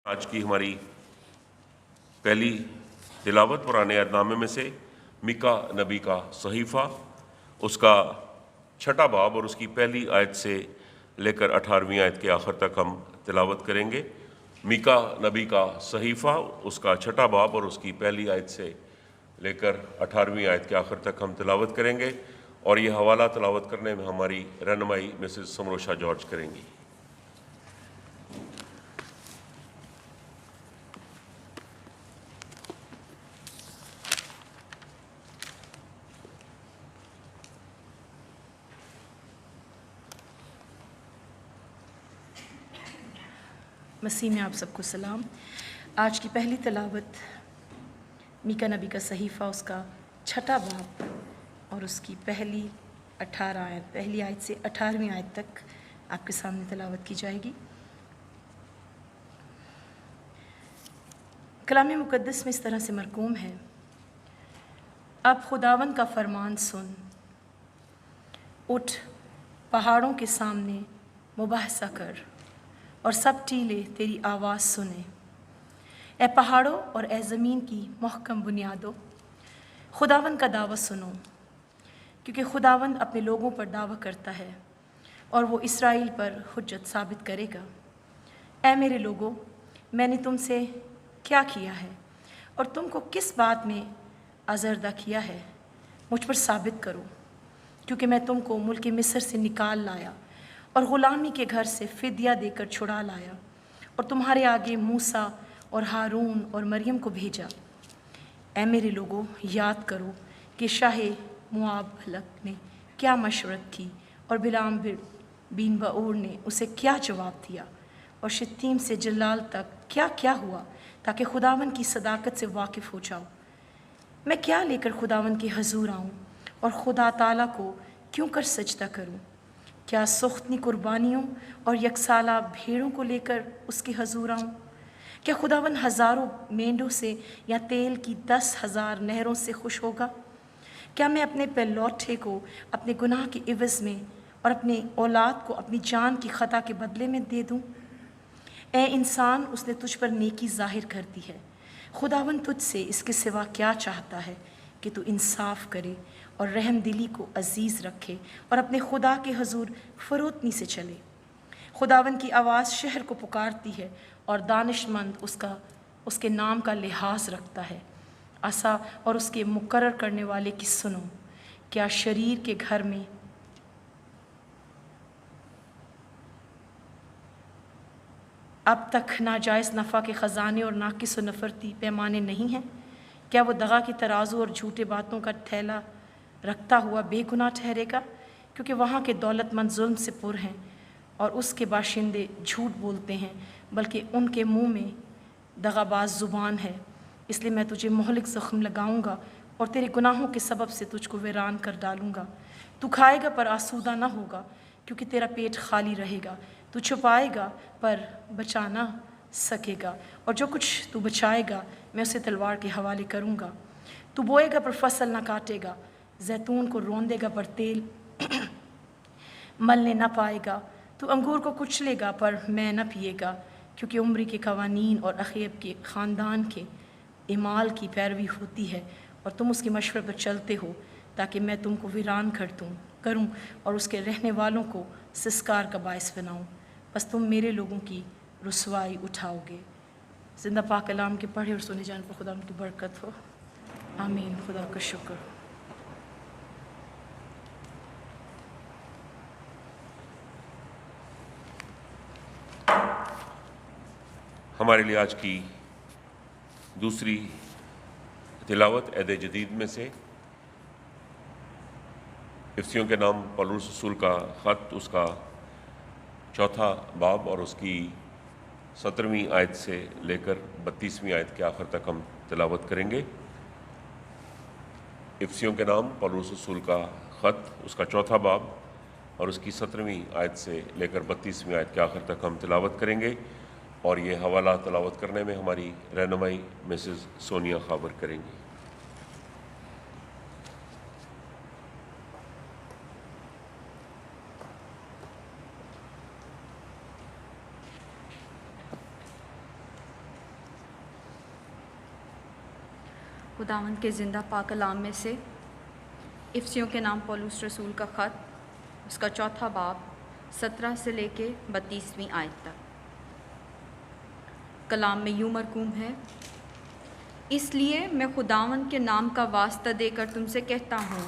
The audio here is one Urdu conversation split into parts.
آج کی ہماری پہلی تلاوت قرآن عہد میں سے میکا نبی کا صحیفہ، اس کا 6 باب اور اس کی پہلی آیت سے لے کر 18ویں آیت کے آخر تک ہم تلاوت کریں گے۔ میکا نبی کا صحیفہ، اس کا 6 باب اور اس کی پہلی آیت سے لے کر 18ویں آیت کے آخر تک ہم تلاوت کریں گے، اور یہ حوالہ تلاوت کرنے میں ہماری رہنمائی مسز سمروشا جارج کریں گی۔ مسیح میں آپ سب کو سلام۔ آج کی پہلی تلاوت میکا نبی کا صحیفہ، اس کا 6 باب اور اس کی پہلی آیت سے 18ویں آیت تک آپ کے سامنے تلاوت کی جائے گی۔ کلام مقدس میں اس طرح سے مرقوم ہے: اب خداوند کا فرمان سن، اٹھ پہاڑوں کے سامنے مباحثہ کر اور سب ٹیلے تیری آواز سنیں۔ اے پہاڑوں اور اے زمین کی محکم بنیادوں، خداوند کا دعویٰ سنو، کیونکہ خداوند اپنے لوگوں پر دعویٰ کرتا ہے اور وہ اسرائیل پر حجت ثابت کرے گا۔ اے میرے لوگوں، میں نے تم سے کیا کیا ہے اور تم کو کس بات میں آزردہ کیا ہے؟ مجھ پر ثابت کرو، کیونکہ میں تم کو ملک مصر سے نکال لایا اور غلامی کے گھر سے فدیہ دے کر چھڑا لایا، اور تمہارے آگے موسیٰ اور ہارون اور مریم کو بھیجا۔ اے میرے لوگوں، یاد کرو کہ شاہ موآب بلق نے کیا مشورت کی اور بلعام بن بعور نے اسے کیا جواب دیا، اور شتیم سے جلال تک کیا کیا ہوا، تاکہ خداوند کی صداقت سے واقف ہو جاؤ۔ میں کیا لے کر خداوند کے حضور آؤں اور خدا تعالیٰ کو کیوں کر سجدہ کروں؟ کیا سختنی قربانیوں اور یکسالہ بھیڑوں کو لے کر اس کے حضور آؤں؟ کیا خداوند ہزاروں مینڈوں سے یا تیل کی 10,000 نہروں سے خوش ہوگا؟ کیا میں اپنے پہلوٹے کو اپنے گناہ کے عوض میں اور اپنے اولاد کو اپنی جان کی خطا کے بدلے میں دے دوں؟ اے انسان، اس نے تجھ پر نیکی ظاہر کر دی ہے۔ خداوند تجھ سے اس کے سوا کیا چاہتا ہے کہ تو انصاف کرے اور رحم دلی کو عزیز رکھے اور اپنے خدا کے حضور فروتنی سے چلے۔ خداوند کی آواز شہر کو پکارتی ہے اور دانش مند اس کے نام کا لحاظ رکھتا ہے۔ عصا اور اس کے مقرر کرنے والے کی سنو۔ کیا شریر کے گھر میں اب تک ناجائز نفع کے خزانے اور ناقص و نفرتی پیمانے نہیں ہیں؟ کیا وہ دغا کی ترازو اور جھوٹے باتوں کا تھیلا رکھتا ہوا بے گناہ ٹھہرے گا؟ کیونکہ وہاں کے دولت مند ظلم سے پر ہیں اور اس کے باشندے جھوٹ بولتے ہیں، بلکہ ان کے منہ میں دغا باز زبان ہے۔ اس لیے میں تجھے مہلک زخم لگاؤں گا اور تیرے گناہوں کے سبب سے تجھ کو ویران کر ڈالوں گا۔ تو کھائے گا پر آسودہ نہ ہوگا، کیونکہ تیرا پیٹ خالی رہے گا۔ تو چھپائے گا پر بچا نہ سکے گا، اور جو کچھ تو بچائے گا میں اسے تلوار کے حوالے کروں گا۔ تو بوئے گا پر فصل نہ کاٹے گا، زیتون کو روندے گا پر تیل ملنے نہ پائے گا۔ تو انگور کو کچلے گا پر میں نہ پیے گا، کیونکہ عمری کے قوانین اور اخیب کے خاندان کے اعمال کی پیروی ہوتی ہے، اور تم اس کے مشورے پر چلتے ہو، تاکہ میں تم کو ویران کروں اور اس کے رہنے والوں کو سسکار کا باعث بناؤں۔ بس تم میرے لوگوں کی رسوائی اٹھاؤ گے۔ زندہ پاک کلام کے پڑھے اور سنے جانے پر خدا ان کی برکت ہو، آمین۔ خدا کا شکر۔ ہمارے لیے آج کی دوسری تلاوت عہد جدید میں سے افسیوں کے نام پولس رسول کا خط، اس کا 4 باب اور اس کی 17ویں آیت سے لے کر 32ویں آیت کے آخر تک ہم تلاوت کریں گے۔ افسیوں کے نام پولس رسول کا خط، اس کا 4 باب اور اس کی 17ویں آیت سے لے کر 32ویں آیت کے آخر تک ہم تلاوت کریں گے، اور یہ حوالہ تلاوت کرنے میں ہماری رہنمائی مسز سونیا خاور کریں گی۔ خداوند کے زندہ پاک کلام میں سے افسیوں کے نام پولس رسول کا خط، اس کا 4 باب 17 سے لے کے 32ویں آیت تک۔ کلام میں یوں مرقوم ہے: اس لیے میں خداوند کے نام کا واسطہ دے کر تم سے کہتا ہوں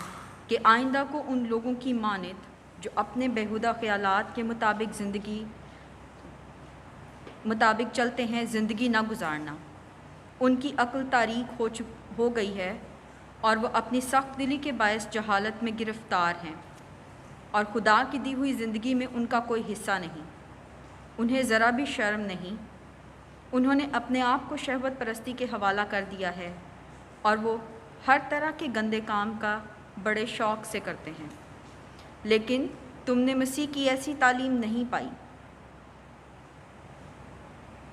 کہ آئندہ کو ان لوگوں کی مانند جو اپنے بیہودہ خیالات کے مطابق چلتے ہیں زندگی نہ گزارنا۔ ان کی عقل تاریک ہو گئی ہے اور وہ اپنی سخت دلی کے باعث جہالت میں گرفتار ہیں، اور خدا کی دی ہوئی زندگی میں ان کا کوئی حصہ نہیں۔ انہیں ذرا بھی شرم نہیں۔ انہوں نے اپنے آپ کو شہوت پرستی کے حوالہ کر دیا ہے، اور وہ ہر طرح کے گندے کام کا بڑے شوق سے کرتے ہیں۔ لیکن تم نے مسیح کی ایسی تعلیم نہیں پائی۔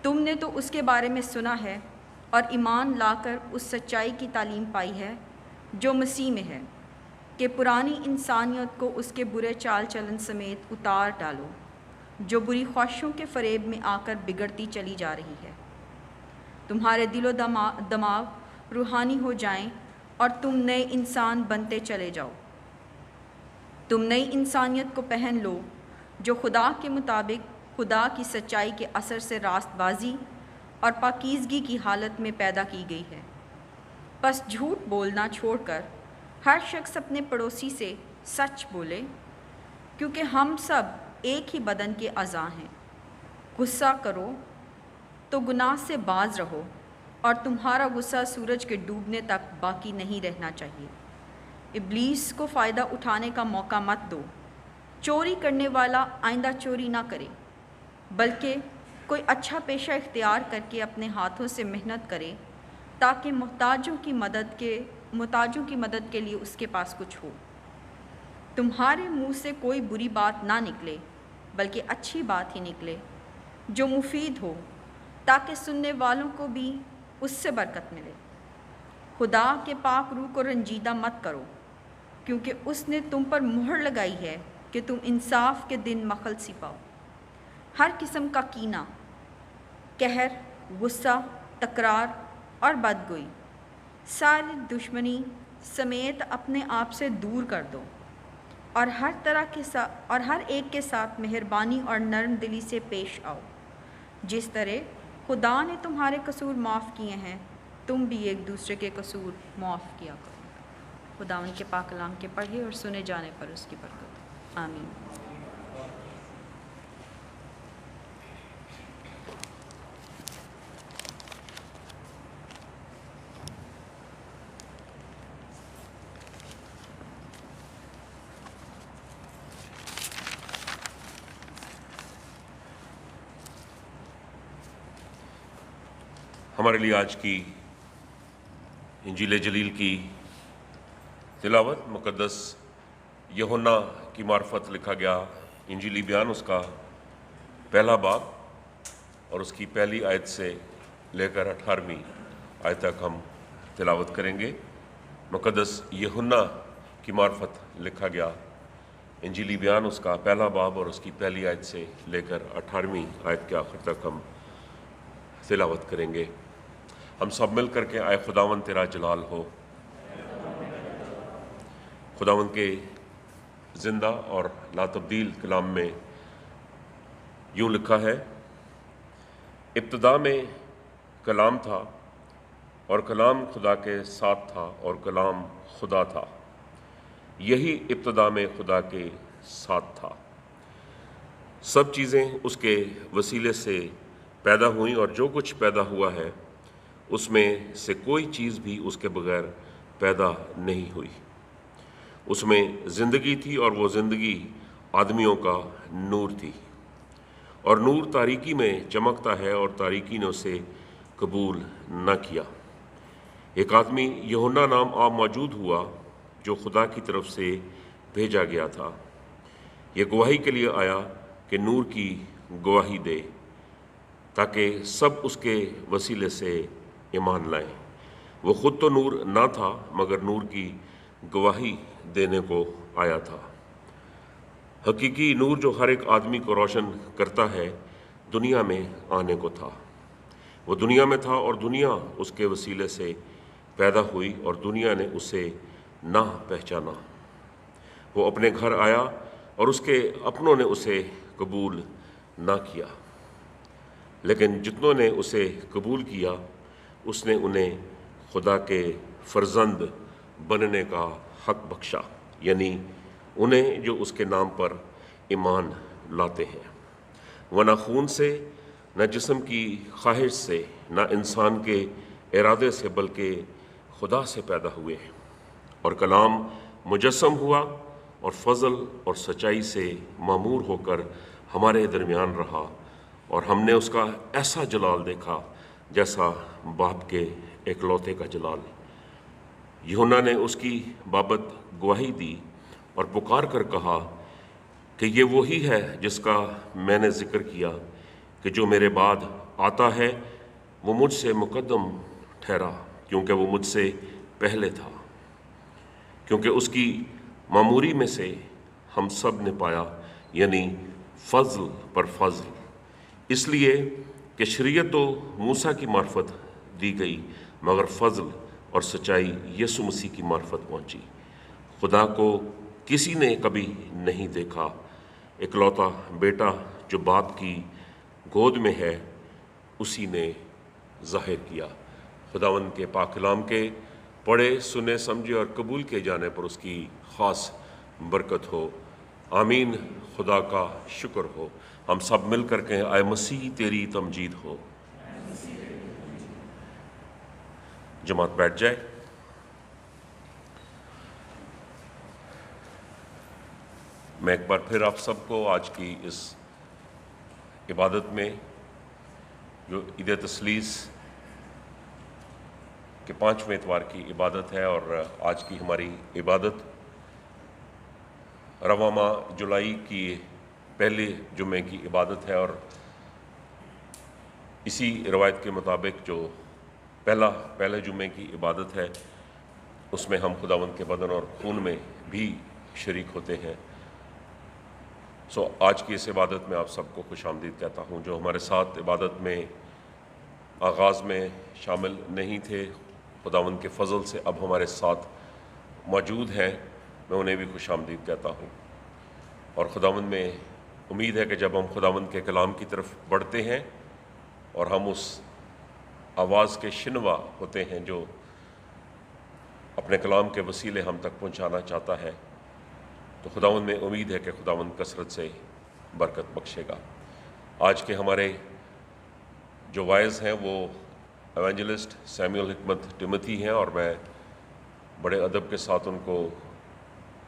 تم نے تو اس کے بارے میں سنا ہے اور ایمان لا کر اس سچائی کی تعلیم پائی ہے جو مسیح میں ہے، کہ پرانی انسانیت کو اس کے برے چال چلن سمیت اتار ڈالو، جو بری خواہشوں کے فریب میں آ کر بگڑتی چلی جا رہی ہے۔ تمہارے دل و دماغ روحانی ہو جائیں اور تم نئے انسان بنتے چلے جاؤ۔ تم نئی انسانیت کو پہن لو جو خدا کے مطابق خدا کی سچائی کے اثر سے راست بازی اور پاکیزگی کی حالت میں پیدا کی گئی ہے۔ بس جھوٹ بولنا چھوڑ کر ہر شخص اپنے پڑوسی سے سچ بولے، کیونکہ ہم سب ایک ہی بدن کے اعضاء ہیں۔ غصہ کرو تو گناہ سے باز رہو، اور تمہارا غصہ سورج کے ڈوبنے تک باقی نہیں رہنا چاہیے۔ ابلیس کو فائدہ اٹھانے کا موقع مت دو۔ چوری کرنے والا آئندہ چوری نہ کرے، بلکہ کوئی اچھا پیشہ اختیار کر کے اپنے ہاتھوں سے محنت کرے، تاکہ محتاجوں کی مدد کے لیے اس کے پاس کچھ ہو۔ تمہارے منہ سے کوئی بری بات نہ نکلے، بلکہ اچھی بات ہی نکلے جو مفید ہو، تاکہ سننے والوں کو بھی اس سے برکت ملے۔ خدا کے پاک روح کو رنجیدہ مت کرو، کیونکہ اس نے تم پر مہر لگائی ہے کہ تم انصاف کے دن مخلصی پاؤ۔ ہر قسم کا کینہ، قہر، غصہ، تکرار اور بدگوئی، ساری دشمنی سمیت اپنے آپ سے دور کر دو، اور ہر ایک کے ساتھ مہربانی اور نرم دلی سے پیش آؤ۔ جس طرح خدا نے تمہارے قصور معاف کیے ہیں، تم بھی ایک دوسرے کے قصور معاف کیا کرو۔ خداوند کے پاک کلام کے پڑھے اور سنے جانے پر اس کی برکت۔ آمین۔ ہمارے لیے آج کی انجیل جلیل کی تلاوت مقدس یوحنا کی معرفت لکھا گیا انجیلی بیان، اس کا 1 باب اور اس کی پہلی آیت سے لے کر 18ویں آیت تک ہم تلاوت کریں گے۔ مقدس یوحنا کی معرفت لکھا گیا انجیلی بیان، اس کا 1 باب اور اس کی پہلی آیت سے لے کر 18ویں آیت کے آخر تک ہم تلاوت کریں گے۔ ہم سب مل کر کے آئے خداوند تیرا جلال ہو۔ خداوند کے زندہ اور لا تبدیل کلام میں یوں لکھا ہے: ابتدا میں کلام تھا، اور کلام خدا کے ساتھ تھا، اور کلام خدا تھا۔ یہی ابتدا میں خدا کے ساتھ تھا۔ سب چیزیں اس کے وسیلے سے پیدا ہوئیں، اور جو کچھ پیدا ہوا ہے اس میں سے کوئی چیز بھی اس کے بغیر پیدا نہیں ہوئی۔ اس میں زندگی تھی، اور وہ زندگی آدمیوں کا نور تھی، اور نور تاریکی میں چمکتا ہے، اور تاریکی نے اسے قبول نہ کیا۔ ایک آدمی یوحنا نام آپ موجود ہوا، جو خدا کی طرف سے بھیجا گیا تھا۔ یہ گواہی کے لیے آیا کہ نور کی گواہی دے، تاکہ سب اس کے وسیلے سے ایمان لائیں۔ وہ خود تو نور نہ تھا، مگر نور کی گواہی دینے کو آیا تھا۔ حقیقی نور جو ہر ایک آدمی کو روشن کرتا ہے، دنیا میں آنے کو تھا۔ وہ دنیا میں تھا، اور دنیا اس کے وسیلے سے پیدا ہوئی اور دنیا نے اسے نہ پہچانا۔ وہ اپنے گھر آیا اور اس کے اپنوں نے اسے قبول نہ کیا، لیکن جتنوں نے اسے قبول کیا اس نے انہیں خدا کے فرزند بننے کا حق بخشا، یعنی انہیں جو اس کے نام پر ایمان لاتے ہیں۔ وہ نہ خون سے، نہ جسم کی خواہش سے، نہ انسان کے ارادے سے، بلکہ خدا سے پیدا ہوئے ہیں۔ اور کلام مجسم ہوا اور فضل اور سچائی سے معمور ہو کر ہمارے درمیان رہا، اور ہم نے اس کا ایسا جلال دیکھا جیسا باپ کے ایکلوتے کا جلال۔ یوحنا نے اس کی بابت گواہی دی اور پکار کر کہا کہ یہ وہی ہے جس کا میں نے ذکر کیا کہ جو میرے بعد آتا ہے وہ مجھ سے مقدم ٹھہرا، کیونکہ وہ مجھ سے پہلے تھا، کیونکہ اس کی معموری میں سے ہم سب نے پایا، یعنی فضل پر فضل، اس لیے کہ شریعت تو موسیٰ کی معرفت دی گئی، مگر فضل اور سچائی یسوع مسیح کی معرفت پہنچی۔ خدا کو کسی نے کبھی نہیں دیکھا، اکلوتا بیٹا جو باپ کی گود میں ہے اسی نے ظاہر کیا۔ خداوند کے پاک کلام کے پڑھے، سنے، سمجھے اور قبول کیے جانے پر اس کی خاص برکت ہو، آمین۔ خدا کا شکر ہو۔ ہم سب مل کر کہیں، اے مسیح تیری تمجید ہو۔ جماعت بیٹھ جائے۔ میں ایک بار پھر آپ سب کو آج کی اس عبادت میں، جو عید تثلیث کے 5ویں اتوار کی عبادت ہے، اور آج کی ہماری عبادت رواں ماہ جولائی کی پہلے جمعے کی عبادت ہے، اور اسی روایت کے مطابق جو پہلے جمعے کی عبادت ہے اس میں ہم خداوند کے بدن اور خون میں بھی شریک ہوتے ہیں۔ آج کی اس عبادت میں آپ سب کو خوش آمدید کہتا ہوں۔ جو ہمارے ساتھ عبادت میں آغاز میں شامل نہیں تھے، خداوند کے فضل سے اب ہمارے ساتھ موجود ہیں، میں انہیں بھی خوش آمدید کہتا ہوں۔ اور خداوند میں امید ہے کہ جب ہم خداوند کے کلام کی طرف بڑھتے ہیں اور ہم اس آواز کے شنوا ہوتے ہیں جو اپنے کلام کے وسیلے ہم تک پہنچانا چاہتا ہے، تو خداوند میں امید ہے کہ خداوند کثرت سے برکت بخشے گا۔ آج کے ہمارے جو وائز ہیں وہ ایونجلسٹ سیمیول حکمت ٹیموتھی ہیں، اور میں بڑے ادب کے ساتھ ان کو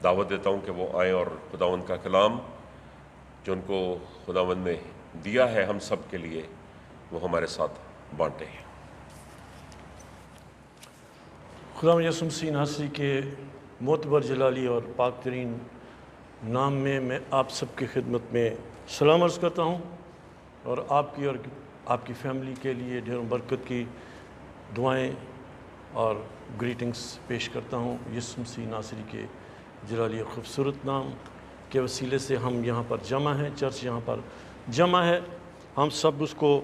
دعوت دیتا ہوں کہ وہ آئیں اور خداوند کا کلام جو ان کو خداوند نے دیا ہے ہم سب کے لیے، وہ ہمارے ساتھ بانٹیں۔ خدا یسوع مسیح ناصری کے معتبر جلالی اور پاک ترین نام میں میں آپ سب کی خدمت میں سلام عرض کرتا ہوں، اور آپ کی اور آپ کی فیملی کے لیے ڈھیروں برکت کی دعائیں اور گریٹنگز پیش کرتا ہوں۔ یسوع مسیح ناصری کے جلالی اور خوبصورت نام کے وسیلے سے ہم یہاں پر جمع ہیں، چرچ یہاں پر جمع ہے، ہم سب اس کو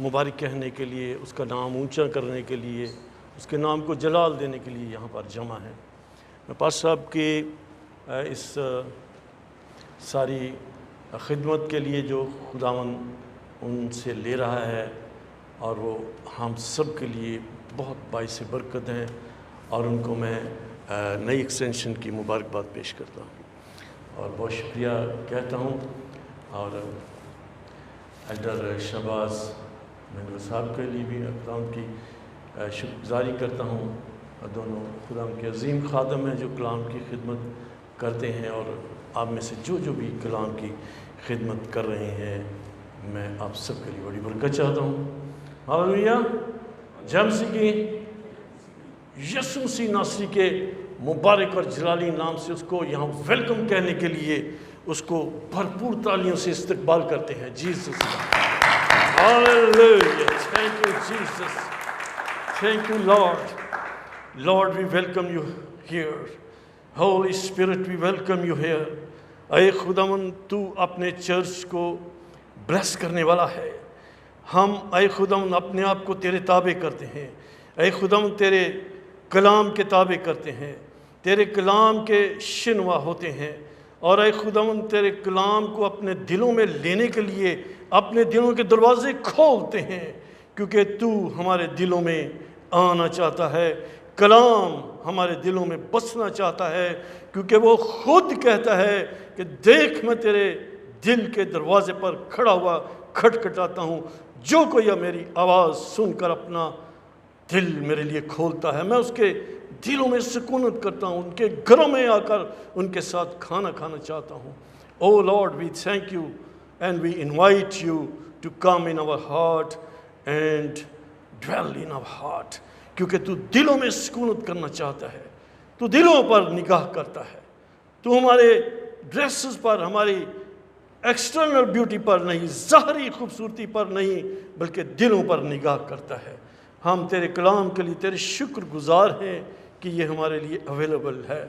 مبارک کہنے کے لیے، اس کا نام اونچا کرنے کے لیے، اس کے نام کو جلال دینے کے لیے یہاں پر جمع ہیں۔ میں پاس صاحب کی اس ساری خدمت کے لیے جو خداوند ان سے لے رہا ہے، اور وہ ہم سب کے لیے بہت باعث برکت ہیں، اور ان کو میں نئی ایکسٹینشن کی مبارکباد پیش کرتا ہوں اور بہت شکریہ کہتا ہوں۔ اور ایلڈر شہباز مہندر صاحب کے لیے بھی خداوند کی شکر گزاری کرتا ہوں۔ دونوں خداوند کے عظیم خادم ہیں جو کلام کی خدمت کرتے ہیں، اور آپ میں سے جو بھی کلام کی خدمت کر رہے ہیں، میں آپ سب کے لیے بڑی برکت چاہتا ہوں۔ ہاللیلویا۔ جمسی کی یسوع مسیح ناصری کے مبارک اور جلالی نام سے اس کو یہاں ویلکم کہنے کے لیے اس کو بھرپور تالیوں سے استقبال کرتے ہیں۔ Jesus, hallelujah, thank you Jesus, thank you Lord. Lord we welcome you here, holy spirit we welcome you here. اے خداوند، تو اپنے چرچ کو بلیس کرنے والا ہے، ہم اے خداوند اپنے آپ کو تیرے تابع کرتے ہیں، اے خداوند تیرے کلام کے تابع کرتے ہیں، تیرے کلام کے شنوا ہوتے ہیں، اور اے خداوند تیرے کلام کو اپنے دلوں میں لینے کے لیے اپنے دلوں کے دروازے کھولتے ہیں، کیونکہ تو ہمارے دلوں میں آنا چاہتا ہے، کلام ہمارے دلوں میں بسنا چاہتا ہے، کیونکہ وہ خود کہتا ہے کہ دیکھ میں تیرے دل کے دروازے پر کھڑا ہوا کھٹکھٹاتا ہوں، جو کوئی میری آواز سن کر اپنا دل میرے لیے کھولتا ہے، میں اس کے دلوں میں سکونت کرتا ہوں، ان کے گھروں میں آ کر ان کے ساتھ کھانا کھانا چاہتا ہوں۔ Oh Lord we thank you and we invite you to come in our heart and dwell in our heart, کیونکہ تو دلوں میں سکونت کرنا چاہتا ہے، تو دلوں پر نگاہ کرتا ہے، تو ہمارے ڈریسز پر، ہماری ایکسٹرنل بیوٹی پر نہیں، ظاہری خوبصورتی پر نہیں، بلکہ دلوں پر نگاہ کرتا ہے۔ ہم تیرے کلام کے لیے تیرے شکر گزار ہیں کہ یہ ہمارے لیے اویلیبل ہے۔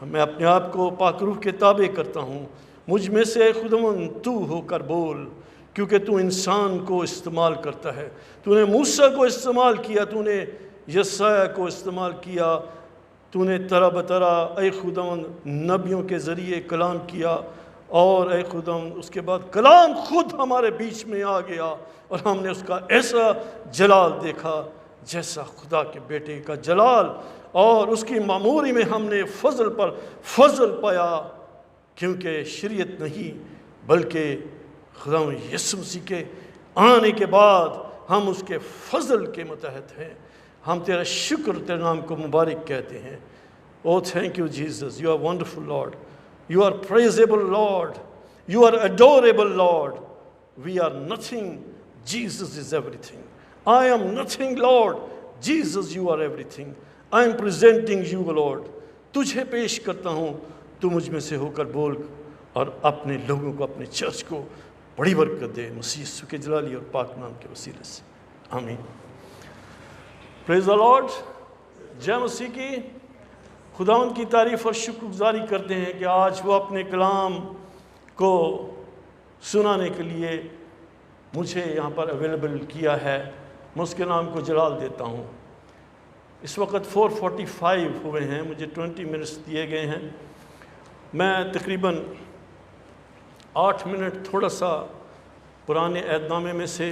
میں اپنے آپ کو پاک روح کے تابع کرتا ہوں، مجھ میں سے خداوند تو ہو کر بول، کیونکہ تو انسان کو استعمال کرتا ہے، تو نے موسیٰ کو استعمال کیا، تو نے یسایہ کو استعمال کیا، تو نے طرح بطرح اے خداوند نبیوں کے ذریعے کلام کیا، اور اے خداوند اس کے بعد کلام خود ہمارے بیچ میں آ گیا، اور ہم نے اس کا ایسا جلال دیکھا جیسا خدا کے بیٹے کا جلال، اور اس کی معموری میں ہم نے فضل پر فضل پایا، کیونکہ شریعت نہیں بلکہ خداوند یسوع مسیح کے آنے کے بعد ہم اس کے فضل کے متحد ہیں۔ ہم تیرا شکر، تیرے نام کو مبارک کہتے ہیں۔ Oh, thank you, Jesus. You are wonderful, Lord. You are praisable, Lord. You are adorable, Lord. We are nothing. Jesus is everything. I am nothing, Lord. Jesus, you are everything. I am presenting you, Lord. تجھے پیش کرتا ہوں، تو مجھ میں سے ہو کر بول، اور اپنے لوگوں کو، اپنے چرچ کو بڑی برکت دے، مسیح یسوع کے جلالی اور پاک نام کے وسیلے سے، آمین۔ پریز دی لارڈ، جے مسیح کی۔ خداوند کی تعریف اور شکر گزاری کرتے ہیں کہ آج وہ اپنے کلام کو سنانے کے لیے مجھے یہاں پر اویلیبل کیا ہے، میں اس کے نام کو جلال دیتا ہوں۔ اس وقت 4:45 ہوئے ہیں، مجھے 20 منٹس دیے گئے ہیں، میں تقریباً 8 منٹ تھوڑا سا پرانے عہد نامے میں سے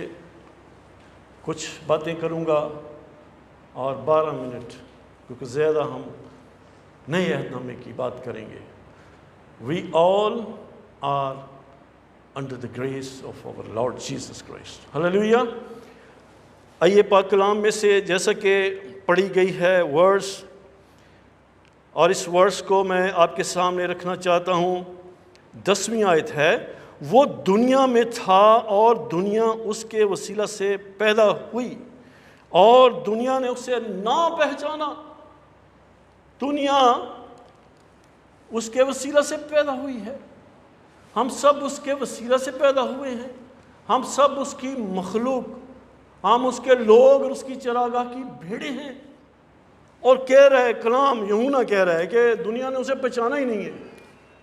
کچھ باتیں کروں گا، اور 12 منٹ کیونکہ زیادہ ہم نئے عہد نامے کی بات کریں گے۔ We all are under the grace of our Lord Jesus Christ, hallelujah. آئیے پاک کلام میں سے جیسا کہ پڑھی گئی ہے ورس، اور اس ورس کو میں آپ کے سامنے رکھنا چاہتا ہوں۔ 10ویں آیت ہے، وہ دنیا میں تھا اور دنیا اس کے وسیلہ سے پیدا ہوئی، اور دنیا نے اسے نہ پہچانا۔ دنیا اس کے وسیلہ سے پیدا ہوئی ہے، ہم سب اس کے وسیلہ سے پیدا ہوئے ہیں، ہم سب اس کی مخلوق، ہم اس کے لوگ اور اس کی چراگاہ کی بھیڑیں ہیں۔ اور کہہ رہا ہے کلام، یوحنا کہہ رہا ہے کہ دنیا نے اسے پہچانا ہی نہیں ہے۔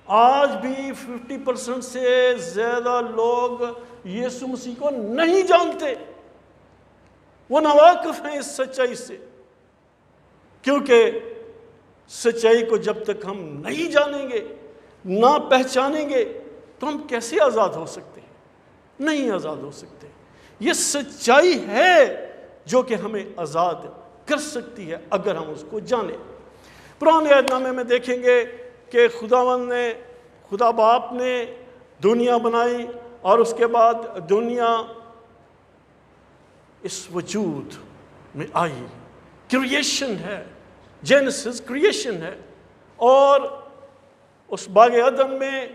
آج بھی 50% سے زیادہ لوگ یسوع مسیح کو نہیں جانتے، وہ ناواقف ہیں اس سچائی سے، کیونکہ سچائی کو جب تک ہم نہیں جانیں گے، نہ پہچانیں گے، تو ہم کیسے آزاد ہو سکتے ہیں؟ نہیں آزاد ہو سکتے۔ یہ سچائی ہے جو کہ ہمیں آزاد کر سکتی ہے اگر ہم اس کو جانیں۔ پرانے عہد نامے میں دیکھیں گے کہ خداوند نے، خدا باپ نے دنیا بنائی، اور اس کے بعد دنیا اس وجود میں آئی، کریشن ہے، جینسس کریشن ہے، اور اس باغ عدن میں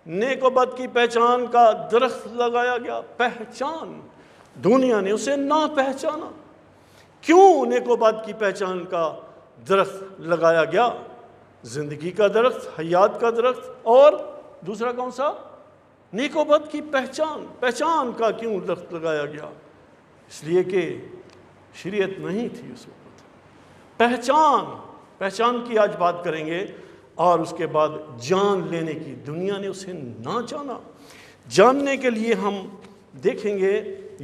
نیک و بد کی پہچان کا درخت لگایا گیا۔ پہچان، دنیا نے اسے نہ پہچانا۔ کیوں نیک و بد کی پہچان کا درخت لگایا گیا؟ زندگی کا درخت، حیات کا درخت، اور دوسرا کون سا؟ نیک و بد کی پہچان۔ پہچان کا کیوں درخت لگایا گیا؟ اس لیے کہ شریعت نہیں تھی اس وقت۔ پہچان کی آج بات کریں گے، اور اس کے بعد جان لینے کی۔ دنیا نے اسے نہ جانا۔ جاننے کے لیے ہم دیکھیں گے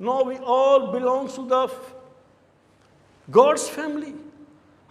Now we all belong to the God's family.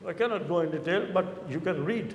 I cannot go in detail, but you can read.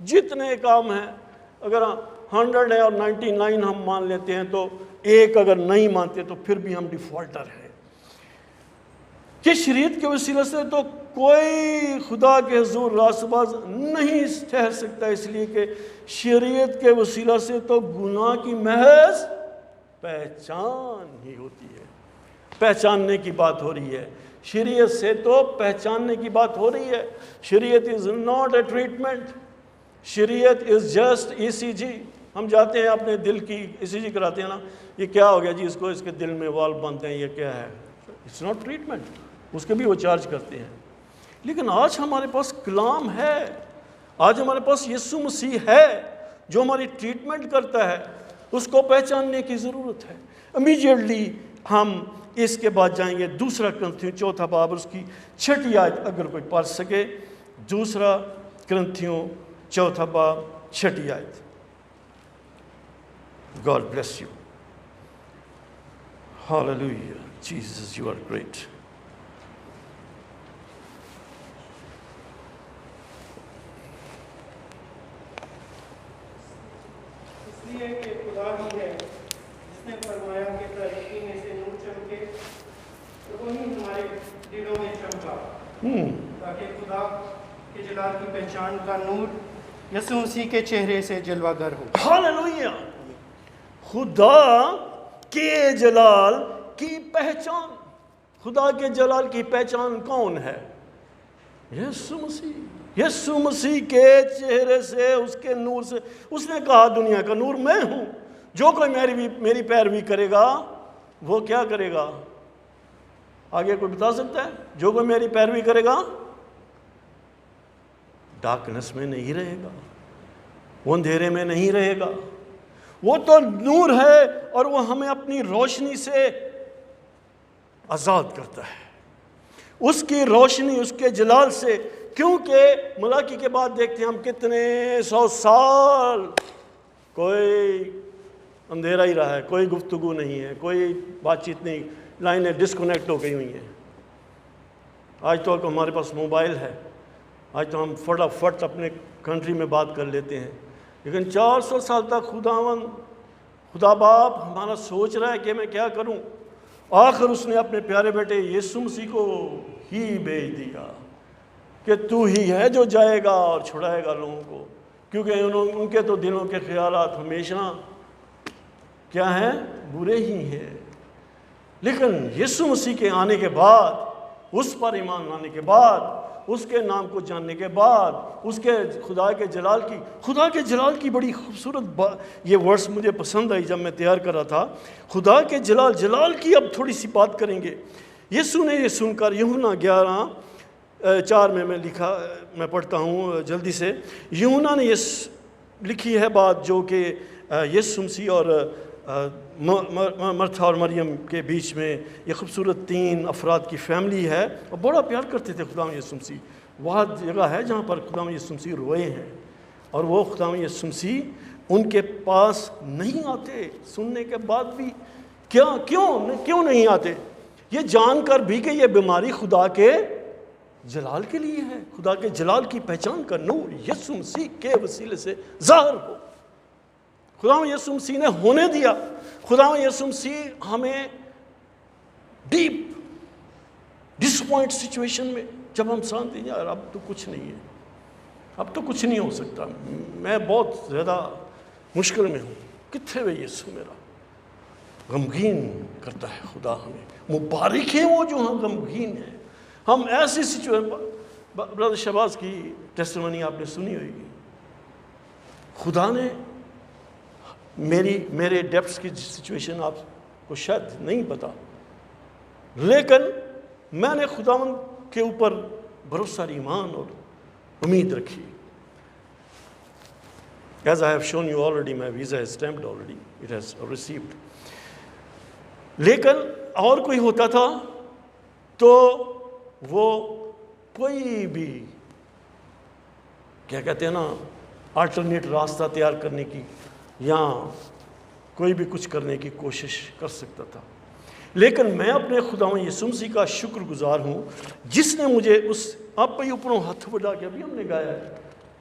جتنے کام ہیں اگر 100 ہے اور 99 ہم مان لیتے ہیں تو ایک اگر نہیں مانتے تو پھر بھی ہم ڈیفالٹر ہیں. کہ شریعت کے وسیلے سے تو کوئی خدا کے حضور راست باز نہیں ٹھہر سکتا، اس لیے کہ شریعت کے وسیلہ سے تو گناہ کی محض پہچان ہی ہوتی ہے. پہچاننے کی بات ہو رہی ہے، شریعت سے تو پہچاننے کی بات ہو رہی ہے. شریعت از ناٹ اے ٹریٹمنٹ، شریعت از جسٹ ECG. ہم جاتے ہیں اپنے دل کی ECG کراتے ہیں نا، یہ کیا ہو گیا جی اس کو، اس کے دل میں وال بند ہیں، یہ کیا ہے؟ اٹس ناٹ ٹریٹمنٹ، اس کے بھی وہ چارج کرتے ہیں. لیکن آج ہمارے پاس کلام ہے، آج ہمارے پاس یسوع مسیح ہے جو ہماری ٹریٹمنٹ کرتا ہے. اس کو پہچاننے کی ضرورت ہے. امیجیٹلی ہم اس کے بعد جائیں گے 2 کرنتھیوں 4 باب اس کی 6 آیت اگر کوئی پڑھ سکے. 2 کرنتھیوں 4 باب 6 آیت. God bless you. Hallelujah. Jesus, you are great. اس لیے کہ خدا ہی ہے جس نے فرمایا کہ تاریکی میں سے نور چمکے، تو وہی ہمارے دلوں میں چمکا تاکہ خدا کے جلال کی پہچان کا نور یسوع مسیح کے چہرے سے جلوہ گر ہو. ہاللویہ. خدا کے جلال کی پہچان، خدا کے جلال کی پہچان کون ہے؟ یسوع مسیح. یسوع مسیح کے چہرے سے، اس کے نور سے. اس نے کہا دنیا کا نور میں ہوں، جو کوئی میری پیروی کرے گا وہ کیا کرے گا؟ آگے کوئی بتا سکتا ہے؟ جو کوئی میری پیروی کرے گا ڈارکنس میں نہیں رہے گا، وہ اندھیرے میں نہیں رہے گا. وہ تو نور ہے اور وہ ہمیں اپنی روشنی سے آزاد کرتا ہے، اس کی روشنی، اس کے جلال سے. کیونکہ ملاکی کے بعد دیکھتے ہیں ہم کتنے 100 سال کوئی اندھیرا ہی رہا ہے، کوئی گفتگو نہیں ہے، کوئی بات چیت نہیں، لائنیں ڈسکنیکٹ ہو گئی ہوئی ہیں. آج تو ہمارے پاس موبائل ہے، آج تو ہم فٹافٹ اپنے کنٹری میں بات کر لیتے ہیں. لیکن 400 سال تک خدا باپ ہمارا سوچ رہا ہے کہ میں کیا کروں. آخر اس نے اپنے پیارے بیٹے یسوع مسیح کو ہی بھیج دیا کہ تو ہی ہے جو جائے گا اور چھڑائے گا لوگوں کو. کیونکہ ان کے تو دلوں کے خیالات ہمیشہ کیا ہیں؟ برے ہی ہیں. لیکن یسوع مسیح کے آنے کے بعد، اس پر ایمان لانے کے بعد، اس کے نام کو جاننے کے بعد، اس کے خدا کے جلال کی بڑی خوبصورت یہ ورڈز مجھے پسند آئی جب میں تیار کر رہا تھا. خدا کے جلال کی اب تھوڑی سی بات کریں گے. یسوع نے یہ سن کر یوحنا 11:4 میں لکھا، میں پڑھتا ہوں جلدی سے. یوحنا نے یہ لکھی ہے بات جو کہ یسوع مسیح اور مرتھا اور مریم کے بیچ میں یہ خوبصورت 3 افراد کی فیملی ہے اور بڑا پیار کرتے تھے خدا یسوع مسیح. وہ جگہ ہے جہاں پر خدا یسوع مسیح روئے ہیں اور وہ خدا یسوع مسیح ان کے پاس نہیں آتے سننے کے بعد بھی. کیوں نہیں آتے؟ یہ جان کر بھی کہ یہ بیماری خدا کے جلال کے لیے ہے، خدا کے جلال کی پہچان کا نور یسوع مسیح کے وسیلے سے ظاہر ہو. خدا یسوع مسیح نے ہونے دیا. خدا یسوع مسیح ہمیں ڈیپ ڈسپوائنٹ سچویشن میں جب ہم سانتے ہیں یار اب تو کچھ نہیں ہے، اب تو کچھ نہیں ہو سکتا، میں بہت زیادہ مشکل میں ہوں، کتنے ہوئے یسوع میرا. غمگین کرتا ہے خدا ہمیں. مبارک ہے وہ جو ہم غمگین ہیں. ہم ایسی سچویشن، برادر شہباز کی ٹیسٹیمنی آپ نے سنی ہوئی گی. خدا نے میرے ڈیپٹس کی سچویشن آپ کو شاید نہیں پتا، لیکن میں نے خداوند کے اوپر بھروسہ، ایمان اور امید رکھی. As I have shown you already, my visa is stamped already. It has received. لیکن اور کوئی ہوتا تھا تو وہ کوئی بھی کیا کہتے ہیں نا آلٹرنیٹ راستہ تیار کرنے کی یا کوئی بھی کچھ کرنے کی کوشش کر سکتا تھا. لیکن میں اپنے خداوند یسوع مسیح کا شکر گزار ہوں جس نے مجھے اس آپ پہ اوپروں ہاتھ بڑھا کے ابھی ہم نے گایا ہے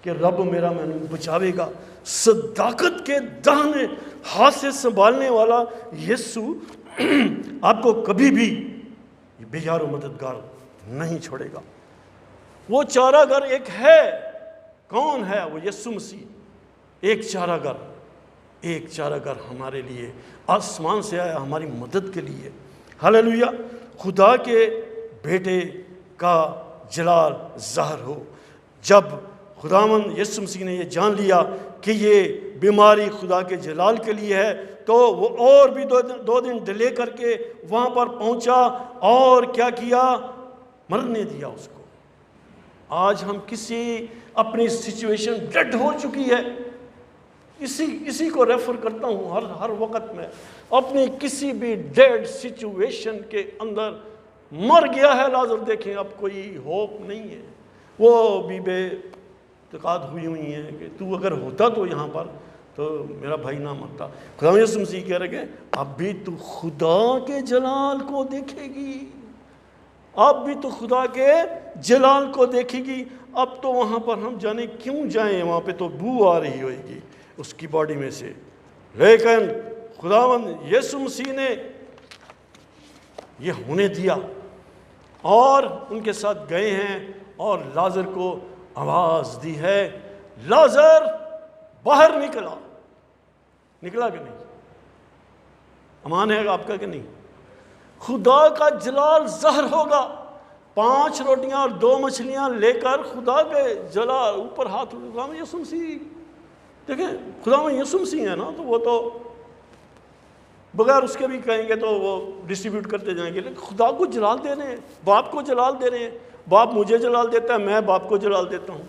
کہ رب میرا میں نے بچاوے گا۔ صداقت کے داہنے ہاتھ سے سنبھالنے والا یسوع آپ کو کبھی بھی بے یار و مددگار نہیں چھوڑے گا۔ وہ چارہ گر ایک ہے، کون ہے وہ؟ یسوع مسیح۔ ایک چارہ گر ہمارے لیے آسمان سے آیا ہماری مدد کے لیے۔ ہلیلویا! خدا کے بیٹے کا جلال ظاہر ہو۔ جب خداوند یسوع مسیح نے یہ جان لیا کہ یہ بیماری خدا کے جلال کے لیے ہے، تو وہ اور بھی دو دن ڈیلے کر کے وہاں پر پہنچا اور کیا کیا؟ مرنے دیا اس کو۔ آج ہم کسی اپنی سچویشن ڈیڈ ہو چکی ہے، اسی کو ریفر کرتا ہوں ہر وقت میں، اپنی کسی بھی ڈیڈ سچویشن کے اندر مر گیا ہے لازر، دیکھیں اب کوئی ہوپ نہیں ہے۔ وہ بھی بے اعتقاد ہوئی ہیں کہ تو اگر ہوتا تو یہاں پر تو میرا بھائی نہ مرتا۔ خدا یسوع مسیح کہہ رہے ہیں اب بھی تو خدا کے جلال کو دیکھے گی، اب بھی تو خدا کے جلال کو دیکھے گی۔ اب تو وہاں پر ہم جانے کیوں جائیں، وہاں پہ تو بو آ رہی ہوئے گی اس کی باڈی میں سے، لیکن خداوند یسوع مسیح نے یہ ہونے دیا اور ان کے ساتھ گئے ہیں اور لازر کو آواز دی ہے، لازر باہر نکلا کہ نہیں؟ امان ہے آپ کا کہ نہیں؟ خدا کا جلال ظاہر ہوگا۔ 5 روٹیاں اور 2 مچھلیاں لے کر خدا کے جلال اوپر ہاتھ، خدا میں یسوع مسیح، دیکھیں خدا میں یسوع مسیح ہے نا، تو وہ تو بغیر اس کے بھی کہیں گے تو وہ ڈسٹریبیوٹ کرتے جائیں گے، لیکن خدا کو جلال دے رہے ہیں، باپ کو جلال دے رہے ہیں۔ باپ مجھے جلال دیتا ہے، میں باپ کو جلال دیتا ہوں۔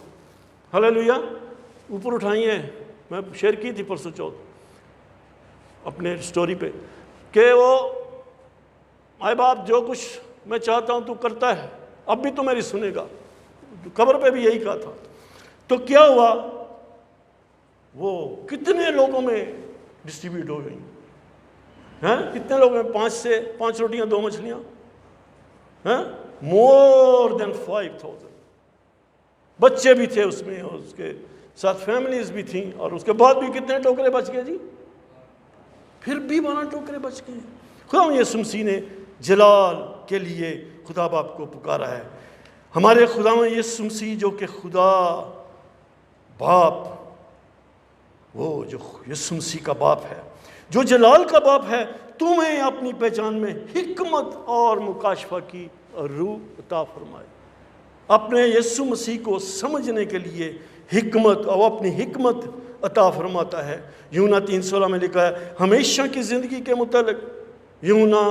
ہلیلویا! اوپر اٹھائیے، میں شیئر کی تھی پرسوں چوتھ اپنے سٹوری پہ کہ وہ مائی باپ جو کچھ میں چاہتا ہوں تو کرتا ہے، اب بھی تو میری سنے گا۔ قبر پہ بھی یہی کہا تھا۔ تو کیا ہوا؟ وہ کتنے لوگوں میں ڈسٹریبیوٹ ہو گئی ہیں؟ کتنے لوگوں میں؟ 5 روٹیاں 2 مچھلیاں، مور دین 5000 بچے بھی تھے اس میں، اور اس کے ساتھ فیملیز بھی تھیں، اور اس کے بعد بھی کتنے ٹوکرے بچ گئے جی؟ پھر بھی 12 ٹوکرے بچ گئے۔ خدا یسوع مسیح نے جلال کے لیے خدا باپ کو پکارا ہے۔ ہمارے خدا یسوع مسیح جو کہ خدا باپ، وہ جو یسوع مسیح کا باپ ہے، جو جلال کا باپ ہے، تمہیں اپنی پہچان میں حکمت اور مکاشفہ کی روح عطا فرمائے۔ اپنے یسوع مسیح کو سمجھنے کے لیے حکمت، اور اپنی حکمت عطا فرماتا ہے۔ یوحنا 3:16 میں لکھا ہے ہمیشہ کی زندگی کے متعلق، یوحنا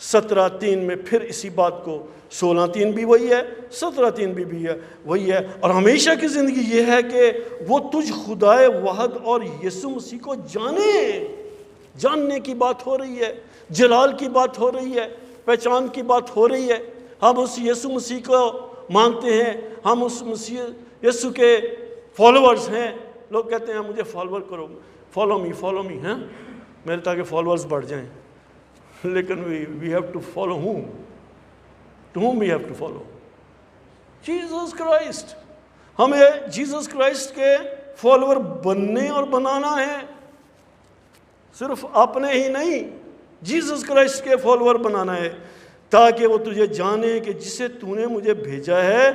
17:3 میں پھر اسی بات کو، 16:3 بھی وہی ہے، 17:3 بھی ہے وہی ہے۔ اور ہمیشہ کی زندگی یہ ہے کہ وہ تجھ خدائے واحد اور یسوع مسیح کو جاننے کی بات ہو رہی ہے، جلال کی بات ہو رہی ہے، پہچان کی بات ہو رہی ہے۔ ہم اس یسوع مسیح کو مانتے ہیں، ہم اس مسیح یسوع کے فالوورز ہیں۔ لوگ کہتے ہیں مجھے فالوور کرو، فالو می ہیں میرے، تاکہ فالوورز بڑھ جائیں، لیکن we have to follow whom? To whom we have to follow? Jesus Christ. ہمیں جیزس کرائسٹ کے فالوور بننے اور بنانا ہے، صرف اپنے ہی نہیں، جیزس کرائسٹ کے فالوور بنانا ہے، تاکہ وہ تجھے جانے کہ جسے تو نے مجھے بھیجا ہے،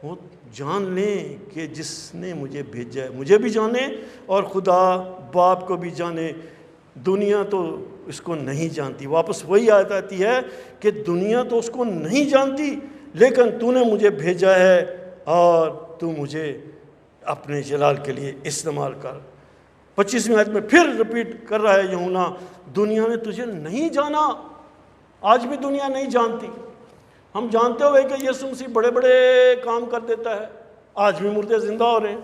وہ جان لیں کہ جس نے مجھے بھیجا ہے مجھے بھی جانے اور خدا باپ کو بھی جانے۔ دنیا تو اس کو نہیں جانتی، واپس وہی آیت آتی ہے کہ دنیا تو اس کو نہیں جانتی، لیکن تو نے مجھے بھیجا ہے اور تو مجھے اپنے جلال کے لیے استعمال کر۔ 25ویں آیت میں پھر رپیٹ کر رہا ہے یوحنا، دنیا نے تجھے نہیں جانا۔ آج بھی دنیا نہیں جانتی۔ ہم جانتے ہوئے کہ یسوع مسیح بڑے بڑے کام کر دیتا ہے، آج بھی مردے زندہ ہو رہے ہیں۔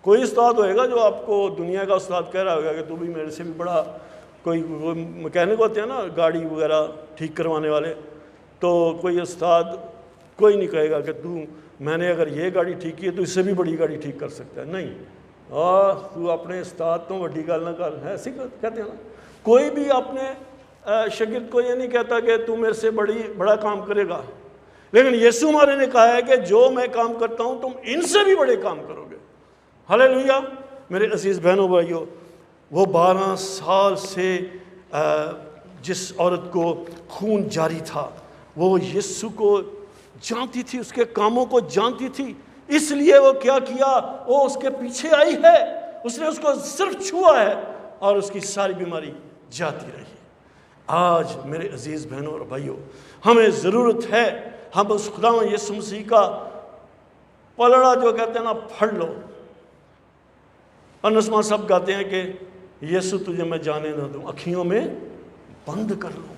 کوئی استاد ہوئے گا جو آپ کو دنیا کا استاد کہہ رہا ہوگا کہ تو بھی میرے سے بھی بڑا، کوئی مکینک ہوتے ہیں نا گاڑی وغیرہ ٹھیک کروانے والے، تو کوئی استاد کوئی نہیں کہے گا کہ میں نے اگر یہ گاڑی ٹھیک کی ہے تو اس سے بھی بڑی گاڑی ٹھیک کر سکتا ہے، نہیں، تو اپنے استاد تو وڈی گل نہ کر، ایسے کہتے ہیں نا۔ کوئی بھی اپنے شاگرد کو یہ نہیں کہتا کہ تو میرے سے بڑا کام کرے گا، لیکن یسوع ہمارے نے کہا ہے کہ جو میں کام کرتا ہوں تم ان سے بھی بڑے کام کرو گے. ہلیلویا. میرے عزیز بہنوں بھائیوں، وہ 12 سال سے جس عورت کو خون جاری تھا وہ یسوع کو جانتی تھی، اس کے کاموں کو جانتی تھی، اس لیے وہ کیا کیا، وہ اس کے پیچھے آئی ہے، اس نے اس کو صرف چھوا ہے اور اس کی ساری بیماری جاتی رہی. آج میرے عزیز بہنوں اور بھائیوں، ہمیں ضرورت ہے ہم اس خداوند یسوع مسیح کا پلڑا جو کہتے ہیں نا پھڑ لو. اور نسمہ سب گاتے ہیں کہ یسوع تجھے میں جانے نہ دوں، اکھیوں میں بند کر لوں.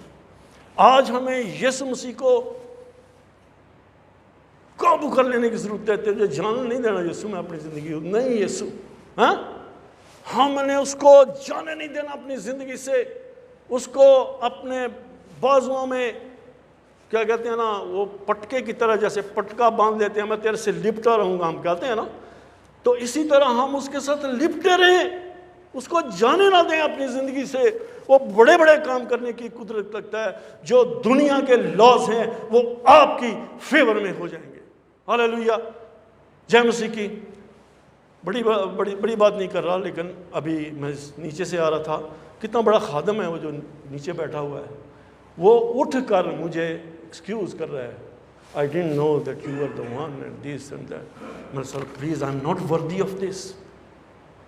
آج ہمیں یسوع مسیح کو قابو کر لینے کی ضرورت ہے. تجھے جانے نہیں دینا یسوع میں اپنی زندگی، نہیں یسوع، ہاں ہم نے اس کو جانے نہیں دینا اپنی زندگی سے. اس کو اپنے بازوؤں میں کیا کہتے ہیں نا، وہ پٹکے کی طرح جیسے پٹکا باندھ لیتے ہیں، میں تیرے سے لپٹا رہوں گا ہم کہتے ہیں نا، تو اسی طرح ہم اس کے ساتھ لپٹے رہیں، اس کو جانے نہ دیں اپنی زندگی سے. وہ بڑے بڑے کام کرنے کی قدرت رکھتا ہے، جو دنیا کے لاز ہیں وہ آپ کی فیور میں ہو جائیں گے. ہلیلویا. جے مسیح کی. بڑی بات نہیں کر رہا، لیکن ابھی میں نیچے سے آ رہا تھا، کتنا بڑا خادم ہے وہ جو نیچے بیٹھا ہوا ہے، وہ اٹھ کر مجھے ایکسکیوز کر رہا ہے. I didn't know that you were the one and this and that. میں sir please I'm not worthy of this.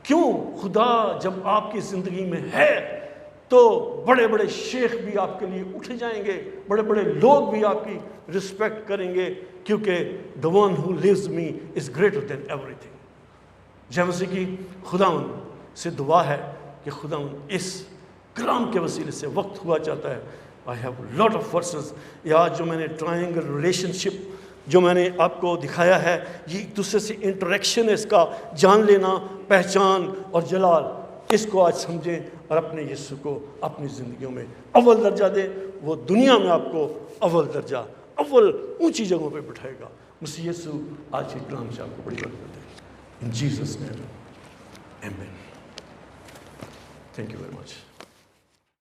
کیوں؟ خدا جب آپ کی زندگی میں ہے تو بڑے بڑے شیخ بھی آپ کے لیے اٹھ جائیں گے، بڑے بڑے لوگ بھی آپ کی رسپیکٹ کریں گے، کیونکہ the one who lives me is greater than everything. جے مسیح کی خداوند سے دعا ہے کہ خداوند اس کلام کے وسیلے سے وقت ہوا چاہتا ہے. I have a lot of verses. یا جو میں نے ٹرائنگل ریلیشن شپ جو میں نے آپ کو دکھایا ہے، یہ ایک دوسرے سے انٹریکشن ہے، اس کا جان لینا، پہچان اور جلال، اس کو آج سمجھیں اور اپنے یسوع کو اپنی زندگیوں میں اول درجہ دیں. وہ دنیا میں آپ کو اول درجہ، اول اونچی جگہوں پہ بٹھائے گا. مسیح یسوع آج کے کلام سے آپ کو بڑی برکت دے. In Jesus' name, amen. Thank you very much.